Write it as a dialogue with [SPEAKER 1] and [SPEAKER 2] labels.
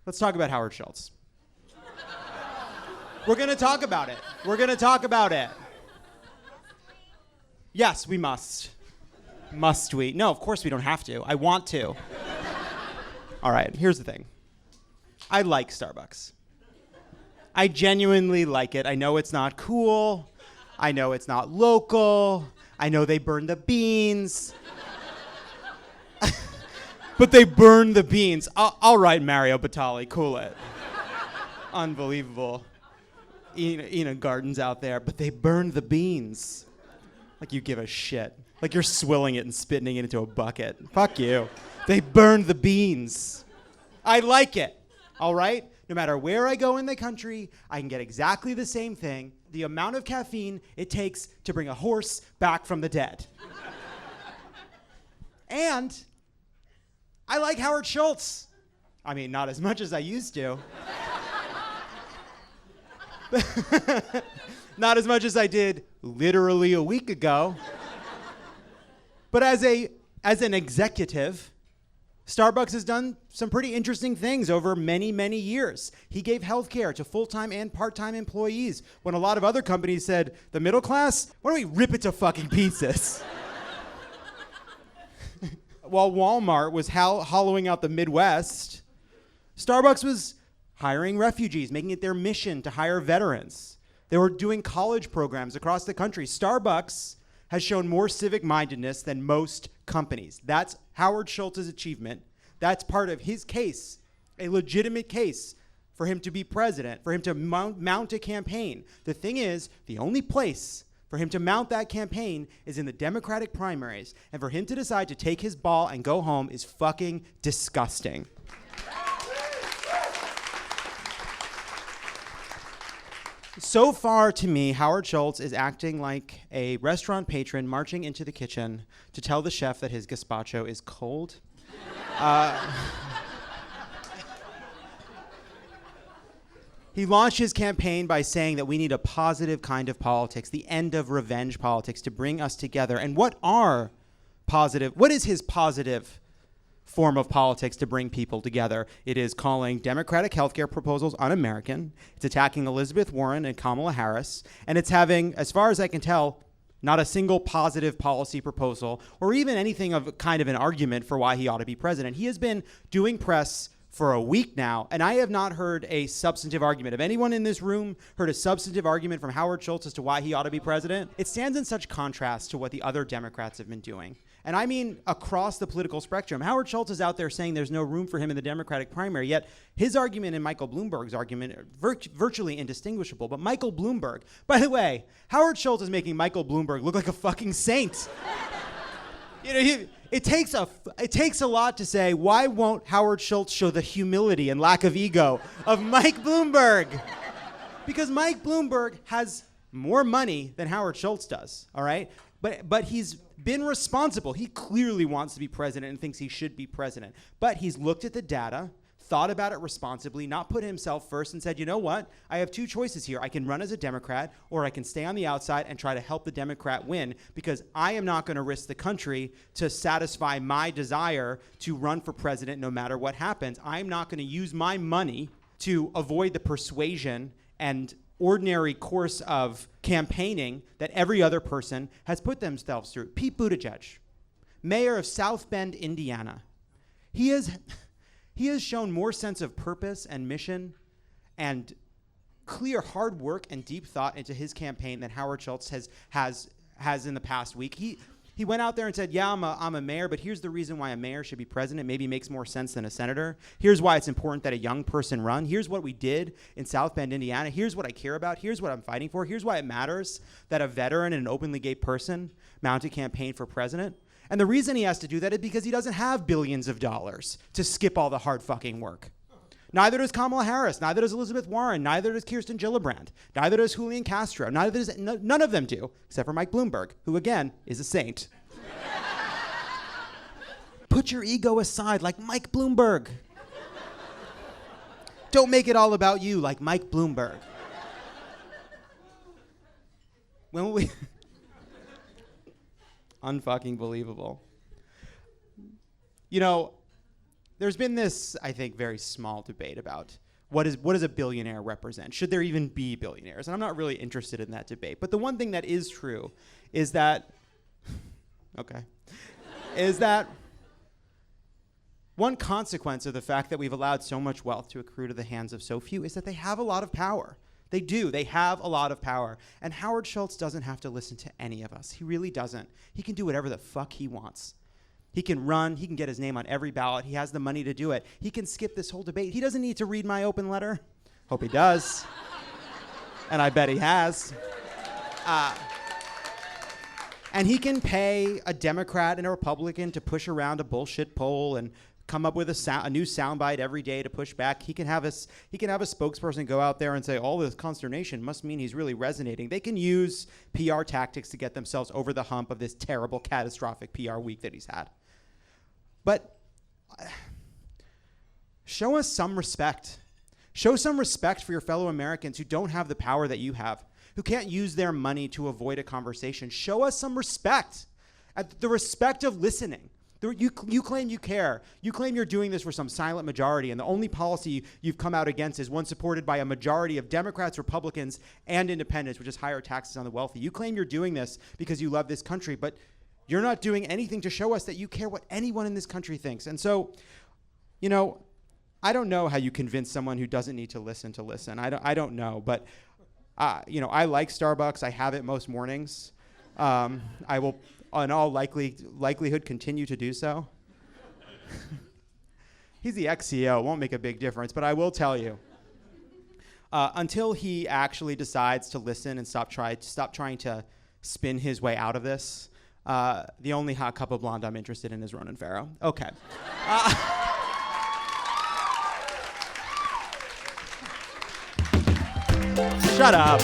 [SPEAKER 1] Let's talk about Howard Schultz. We're going to talk about it. We're going to talk about it. Yes, we must. Must we? No, of course we don't have to. I want to. All right, here's the thing. I like Starbucks. I genuinely like it. I know it's not cool. I know it's not local. I know they burn the beans. But they burn the beans. All right, Mario Batali, cool it. Unbelievable. Eating gardens out there, but they burn the beans. Like you give a shit. Like you're swilling it and spitting it into a bucket. Fuck you. They burn the beans. I like it. All right? No matter where I go in the country, I can get exactly the same thing. The amount of caffeine it takes to bring a horse back from the dead. And I like Howard Schultz. I mean, not as much as I used to. Not as much as I did literally a week ago. But as an executive, Starbucks has done some pretty interesting things over many, many years. He gave health care to full-time and part-time employees when a lot of other companies said, the middle class, why don't we rip it to fucking pieces? While Walmart was hollowing out the Midwest, Starbucks was hiring refugees, making it their mission to hire veterans. They were doing college programs across the country. Starbucks has shown more civic mindedness than most companies. That's Howard Schultz's achievement. That's part of his case, a legitimate case for him to be president, for him to mount a campaign. The thing is, the only place for him to mount that campaign is in the Democratic primaries. And for him to decide to take his ball and go home is fucking disgusting. So far, to me, Howard Schultz is acting like a restaurant patron marching into the kitchen to tell the chef that his gazpacho is cold. He launched his campaign by saying that we need a positive kind of politics, the end of revenge politics, to bring us together. And what is his positive form of politics to bring people together? It is calling Democratic healthcare proposals un-American. It's attacking Elizabeth Warren and Kamala Harris. And it's having, as far as I can tell, not a single positive policy proposal or even anything of kind of an argument for why he ought to be president. He has been doing press for a week now, and I have not heard a substantive argument. Have anyone in this room heard a substantive argument from Howard Schultz as to why he ought to be president? It stands in such contrast to what the other Democrats have been doing. And I mean across the political spectrum. Howard Schultz is out there saying there's no room for him in the Democratic primary, yet his argument and Michael Bloomberg's argument are virtually indistinguishable. But Michael Bloomberg, by the way, Howard Schultz is making Michael Bloomberg look like a fucking saint. You know, it takes a lot to say, why won't Howard Schultz show the humility and lack of ego of Mike Bloomberg? Because Mike Bloomberg has more money than Howard Schultz does, all right? But he's been responsible. He clearly wants to be president and thinks he should be president. But he's looked at the data, thought about it responsibly, not put himself first, and said, you know what? I have two choices here. I can run as a Democrat, or I can stay on the outside and try to help the Democrat win, because I am not going to risk the country to satisfy my desire to run for president no matter what happens. I'm not going to use my money to avoid the persuasion and ordinary course of campaigning that every other person has put themselves through. Pete Buttigieg, mayor of South Bend, Indiana. He has shown more sense of purpose and mission and clear hard work and deep thought into his campaign than Howard Schultz has in the past week. He went out there and said, yeah, I'm a mayor, but here's the reason why a mayor should be president. Maybe makes more sense than a senator. Here's why it's important that a young person run. Here's what we did in South Bend, Indiana. Here's what I care about. Here's what I'm fighting for. Here's why it matters that a veteran and an openly gay person mount a campaign for president. And the reason he has to do that is because he doesn't have billions of dollars to skip all the hard fucking work. Neither does Kamala Harris. Neither does Elizabeth Warren. Neither does Kirsten Gillibrand. Neither does Julian Castro. None of them do, except for Mike Bloomberg, who, again, is a saint. Put your ego aside like Mike Bloomberg. Don't make it all about you like Mike Bloomberg. When we... Unfucking believable. You know, there's been this, I think, very small debate about what does a billionaire represent? Should there even be billionaires? And I'm not really interested in that debate. But the one thing that is true is that, is that one consequence of the fact that we've allowed so much wealth to accrue to the hands of so few is that they have a lot of power. They do. They have a lot of power. And Howard Schultz doesn't have to listen to any of us. He really doesn't. He can do whatever the fuck he wants. He can run. He can get his name on every ballot. He has the money to do it. He can skip this whole debate. He doesn't need to read my open letter. Hope he does. And I bet he has. And he can pay a Democrat and a Republican to push around a bullshit poll and come up with a new soundbite every day to push back. He can have a spokesperson go out there and say, all this consternation must mean he's really resonating. They can use PR tactics to get themselves over the hump of this terrible, catastrophic PR week that he's had. But show us some respect. Show some respect for your fellow Americans who don't have the power that you have, who can't use their money to avoid a conversation. Show us some respect, the respect of listening. You claim you care. You claim you're doing this for some silent majority, and the only policy you've come out against is one supported by a majority of Democrats, Republicans, and independents, which is higher taxes on the wealthy. You claim you're doing this because you love this country, but you're not doing anything to show us that you care what anyone in this country thinks. And so, I don't know how you convince someone who doesn't need to listen. I don't know, but I like Starbucks. I have it most mornings. I will, in all likelihood, continue to do so. He's the ex-CEO. It won't make a big difference, but I will tell you, until he actually decides to listen and stop trying to spin his way out of this, the only hot cup of blonde I'm interested in is Ronan Farrow. Okay. Shut up.